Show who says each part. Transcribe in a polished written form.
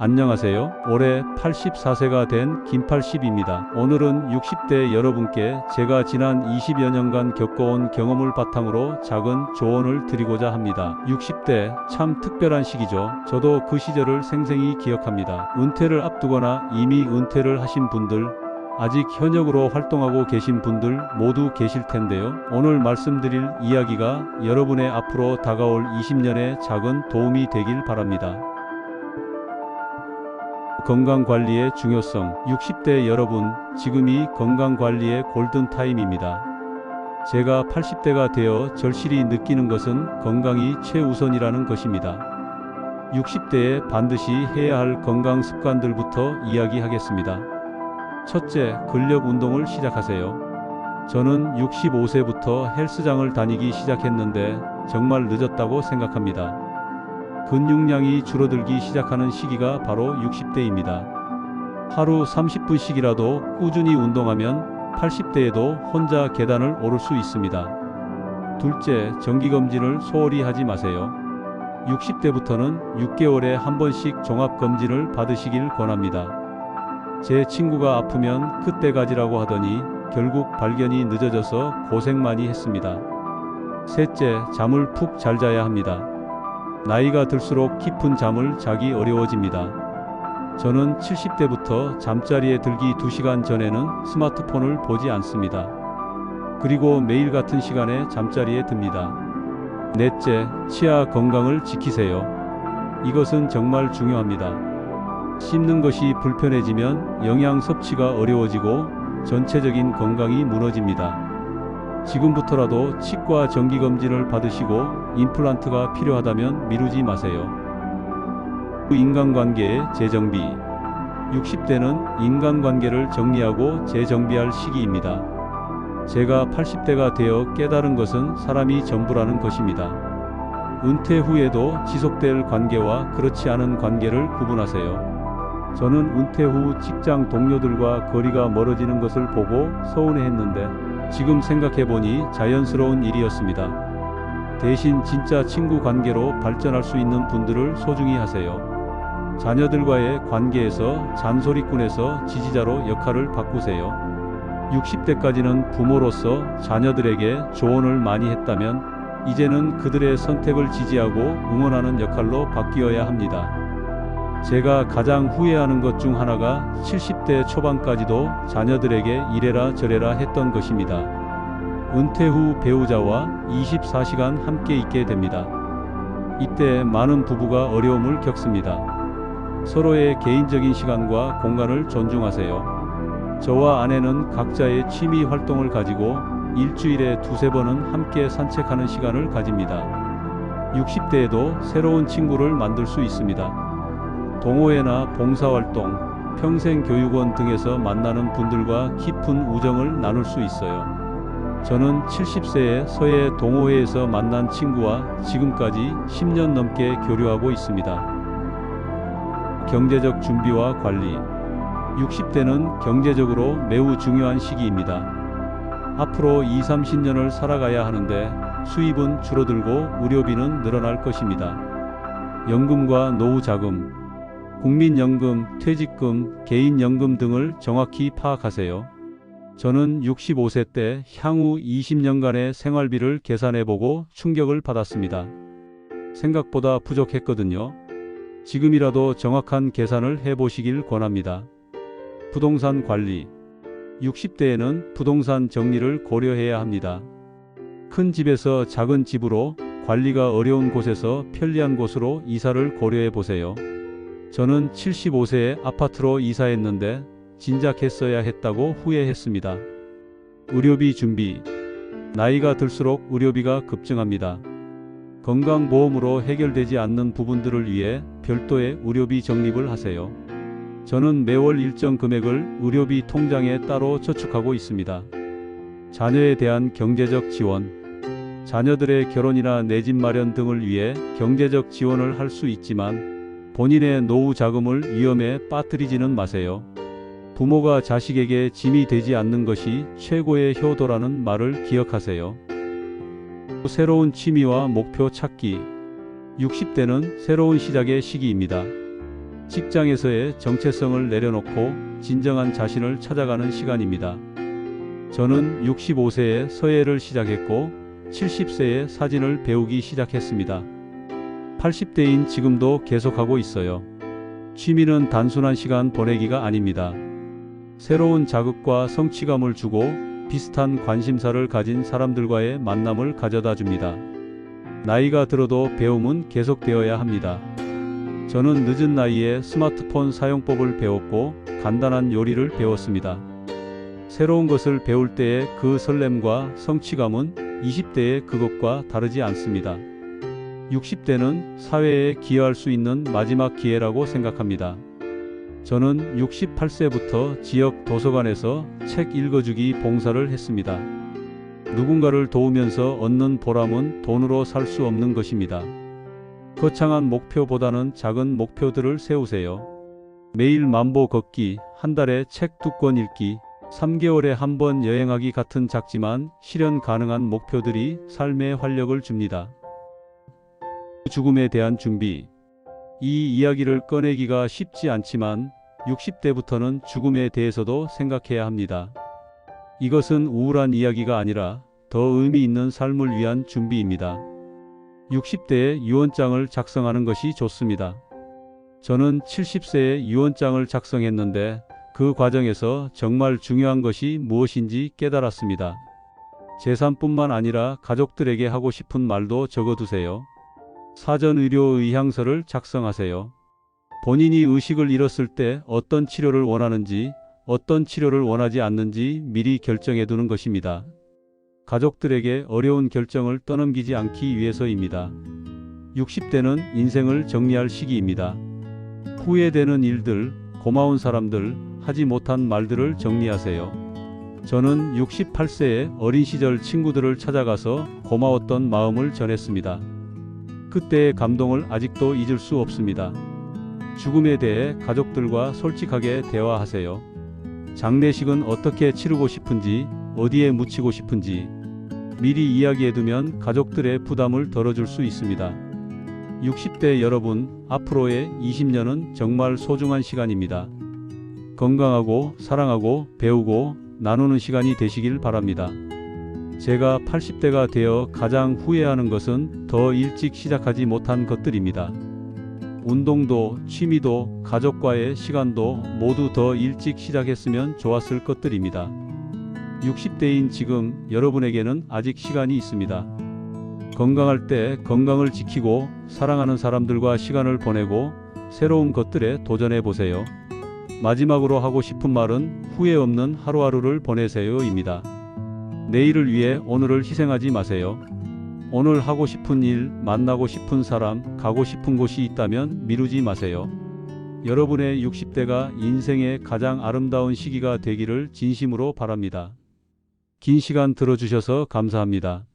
Speaker 1: 안녕하세요. 올해 84세가 된 김80입니다. 오늘은 60대 여러분께 제가 지난 20여 년간 겪어온 경험을 바탕으로 작은 조언을 드리고자 합니다. 60대 참 특별한 시기죠. 저도 그 시절을 생생히 기억합니다. 은퇴를 앞두거나 이미 은퇴를 하신 분들, 아직 현역으로 활동하고 계신 분들 모두 계실 텐데요. 오늘 말씀드릴 이야기가 여러분의 앞으로 다가올 20년의 작은 도움이 되길 바랍니다. 건강관리의 중요성. 60대 여러분, 지금이 건강관리의 골든타임입니다. 제가 80대가 되어 절실히 느끼는 것은 건강이 최우선이라는 것입니다. 60대에 반드시 해야 할 건강 습관들부터 이야기하겠습니다. 첫째, 근력 운동을 시작하세요. 저는 65세부터 헬스장을 다니기 시작했는데 정말 늦었다고 생각합니다. 근육량이 줄어들기 시작하는 시기가 바로 60대입니다. 하루 30분씩이라도 꾸준히 운동하면 80대에도 혼자 계단을 오를 수 있습니다. 둘째, 정기검진을 소홀히 하지 마세요. 60대부터는 6개월에 한 번씩 종합검진을 받으시길 권합니다. 제 친구가 아프면 그때 가지라고 하더니 결국 발견이 늦어져서 고생 많이 했습니다. 셋째, 잠을 푹 잘 자야 합니다. 나이가 들수록 깊은 잠을 자기 어려워집니다. 저는 70대부터 잠자리에 들기 2시간 전에는 스마트폰을 보지 않습니다. 그리고 매일 같은 시간에 잠자리에 듭니다. 넷째, 치아 건강을 지키세요. 이것은 정말 중요합니다. 씹는 것이 불편해지면 영양 섭취가 어려워지고 전체적인 건강이 무너집니다. 지금부터라도 치과 정기검진을 받으시고 임플란트가 필요하다면 미루지 마세요. 인간관계의 재정비. 60대는 인간관계를 정리하고 재정비할 시기입니다. 제가 80대가 되어 깨달은 것은 사람이 전부라는 것입니다. 은퇴 후에도 지속될 관계와 그렇지 않은 관계를 구분하세요. 저는 은퇴 후 직장 동료들과 거리가 멀어지는 것을 보고 서운해했는데 지금 생각해보니 자연스러운 일이었습니다. 대신 진짜 친구 관계로 발전할 수 있는 분들을 소중히 하세요. 자녀들과의 관계에서 잔소리꾼에서 지지자로 역할을 바꾸세요. 60대까지는 부모로서 자녀들에게 조언을 많이 했다면 이제는 그들의 선택을 지지하고 응원하는 역할로 바뀌어야 합니다. 제가 가장 후회하는 것 중 하나가 70대 초반까지도 자녀들에게 이래라 저래라 했던 것입니다. 은퇴 후 배우자와 24시간 함께 있게 됩니다. 이때 많은 부부가 어려움을 겪습니다. 서로의 개인적인 시간과 공간을 존중하세요. 저와 아내는 각자의 취미 활동을 가지고 일주일에 2~3번은 함께 산책하는 시간을 가집니다. 60대에도 새로운 친구를 만들 수 있습니다. 동호회나 봉사활동, 평생교육원 등에서 만나는 분들과 깊은 우정을 나눌 수 있어요. 저는 70세에 서예 동호회에서 만난 친구와 지금까지 10년 넘게 교류하고 있습니다. 경제적 준비와 관리. 60대는 경제적으로 매우 중요한 시기입니다. 앞으로 20~30년을 살아가야 하는데 수입은 줄어들고 의료비는 늘어날 것입니다. 연금과 노후자금, 국민연금, 퇴직금, 개인연금 등을 정확히 파악하세요. 저는 65세 때 향후 20년간의 생활비를 계산해보고 충격을 받았습니다. 생각보다 부족했거든요. 지금이라도 정확한 계산을 해보시길 권합니다. 부동산 관리. 60대에는 부동산 정리를 고려해야 합니다. 큰 집에서 작은 집으로, 관리가 어려운 곳에서 편리한 곳으로 이사를 고려해보세요. 저는 75세에 아파트로 이사했는데 진작했어야 했다고 후회했습니다. 의료비 준비. 나이가 들수록 의료비가 급증합니다. 건강보험으로 해결되지 않는 부분들을 위해 별도의 의료비 적립을 하세요. 저는 매월 일정 금액을 의료비 통장에 따로 저축하고 있습니다. 자녀에 대한 경제적 지원. 자녀들의 결혼이나 내 집 마련 등을 위해 경제적 지원을 할 수 있지만 본인의 노후 자금을 위험에 빠뜨리지는 마세요. 부모가 자식에게 짐이 되지 않는 것이 최고의 효도라는 말을 기억하세요. 새로운 취미와 목표 찾기. 60대는 새로운 시작의 시기입니다. 직장에서의 정체성을 내려놓고 진정한 자신을 찾아가는 시간입니다. 저는 65세에 서예를 시작했고 70세에 사진을 배우기 시작했습니다. 80대인 지금도 계속하고 있어요. 취미는 단순한 시간 보내기가 아닙니다. 새로운 자극과 성취감을 주고 비슷한 관심사를 가진 사람들과의 만남을 가져다 줍니다. 나이가 들어도 배움은 계속되어야 합니다. 저는 늦은 나이에 스마트폰 사용법을 배웠고 간단한 요리를 배웠습니다. 새로운 것을 배울 때의 그 설렘과 성취감은 20대의 그것과 다르지 않습니다. 60대는 사회에 기여할 수 있는 마지막 기회라고 생각합니다. 저는 68세부터 지역 도서관에서 책 읽어주기 봉사를 했습니다. 누군가를 도우면서 얻는 보람은 돈으로 살 수 없는 것입니다. 거창한 목표보다는 작은 목표들을 세우세요. 매일 만보 걷기, 한 달에 책 2권 읽기, 3개월에 한 번 여행하기 같은 작지만 실현 가능한 목표들이 삶에 활력을 줍니다. 죽음에 대한 준비. 이 이야기를 꺼내기가 쉽지 않지만 60대부터는 죽음에 대해서도 생각해야 합니다. 이것은 우울한 이야기가 아니라 더 의미 있는 삶을 위한 준비입니다. 60대에 유언장을 작성하는 것이 좋습니다. 저는 70세에 유언장을 작성했는데 그 과정에서 정말 중요한 것이 무엇인지 깨달았습니다. 재산뿐만 아니라 가족들에게 하고 싶은 말도 적어두세요. 사전 의료 의향서를 작성하세요. 본인이 의식을 잃었을 때 어떤 치료를 원하는지, 어떤 치료를 원하지 않는지 미리 결정해 두는 것입니다. 가족들에게 어려운 결정을 떠넘기지 않기 위해서입니다. 60대는 인생을 정리할 시기입니다. 후회되는 일들, 고마운 사람들, 하지 못한 말들을 정리하세요. 저는 68세에 어린 시절 친구들을 찾아가서 고마웠던 마음을 전했습니다. 그때의 감동을 아직도 잊을 수 없습니다. 죽음에 대해 가족들과 솔직하게 대화하세요. 장례식은 어떻게 치르고 싶은지, 어디에 묻히고 싶은지 미리 이야기해두면 가족들의 부담을 덜어줄 수 있습니다. 60대 여러분, 앞으로의 20년은 정말 소중한 시간입니다. 건강하고 사랑하고 배우고 나누는 시간이 되시길 바랍니다. 제가 80대가 되어 가장 후회하는 것은 더 일찍 시작하지 못한 것들입니다. 운동도, 취미도, 가족과의 시간도 모두 더 일찍 시작했으면 좋았을 것들입니다. 60대인 지금 여러분에게는 아직 시간이 있습니다. 건강할 때 건강을 지키고 사랑하는 사람들과 시간을 보내고 새로운 것들에 도전해 보세요. 마지막으로 하고 싶은 말은 후회 없는 하루하루를 보내세요입니다. 내일을 위해 오늘을 희생하지 마세요. 오늘 하고 싶은 일, 만나고 싶은 사람, 가고 싶은 곳이 있다면 미루지 마세요. 여러분의 60대가 인생의 가장 아름다운 시기가 되기를 진심으로 바랍니다. 긴 시간 들어주셔서 감사합니다.